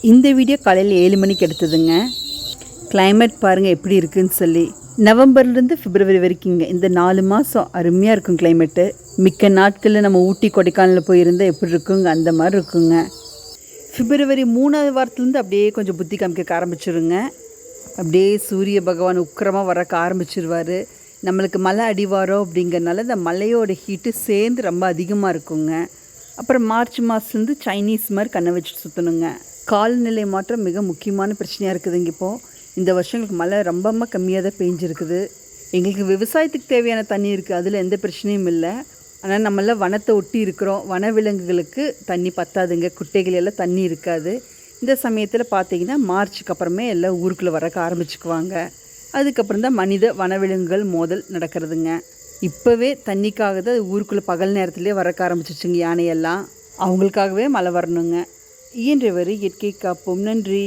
இந்த வீடியோ காலையில் 7 மணிக்கு எடுத்ததுங்க. கிளைமேட் பாருங்கள் எப்படி இருக்குன்னு சொல்லி. நவம்பர்லேருந்து பிப்ரவரி வரைக்குங்க இந்த 4 மாதம் அருமையாக இருக்கும் கிளைமேட்டு. மிக்க நாட்களில் நம்ம ஊட்டி கொடைக்கானலில் போயிருந்தால் எப்படி இருக்குங்க அந்த மாதிரி இருக்குங்க. பிப்ரவரி 3வது வாரத்துலேருந்து அப்படியே கொஞ்சம் புத்தி காமிக்க ஆரம்பிச்சிருங்க. அப்படியே சூரிய பகவான் உக்கிரமாக வரக்க ஆரம்பிச்சிருவார். நம்மளுக்கு மலை அடிவாரம் அப்படிங்கிறனால இந்த மலையோட ஹீட்டு சேர்ந்து ரொம்ப அதிகமாக இருக்குங்க. அப்புறம் மார்ச் மாதத்துலேருந்து சைனீஸ் மாதிரி கண்ணை வச்சு சுற்றணுங்க. காலநிலை மாற்றம் மிக முக்கியமான பிரச்சனையாக இருக்குதுங்க. இப்போது இந்த வருஷங்களுக்கு மழை ரொம்ப கம்மியாக தான் பெஞ்சிருக்குது. எங்களுக்கு விவசாயத்துக்கு தேவையான தண்ணி இருக்குது, அதில் எந்த பிரச்சனையும் இல்லை. ஆனால் நம்மளாம் வனத்தை ஒட்டி இருக்கிறோம், வனவிலங்குகளுக்கு தண்ணி பத்தாதுங்க, குட்டைகள் எல்லாம் தண்ணி இருக்காது. இந்த சமயத்தில் பார்த்திங்கன்னா மார்ச்சுக்கு அப்புறமே எல்லாம் ஊருக்குள்ளே வரக்க ஆரம்பிச்சுக்குவாங்க. அதுக்கப்புறம் தான் மனித வனவிலங்குகள் மோதல் நடக்கிறதுங்க. இப்போவே தண்ணிக்காக தான் ஊருக்குள்ளே பகல் நேரத்துலேயே வரக்க ஆரம்பிச்சிச்சுங்க யானையெல்லாம். அவங்களுக்காகவே மழை வரணுங்க. இயன்றவரை இயற்கை காப்போம். நன்றி.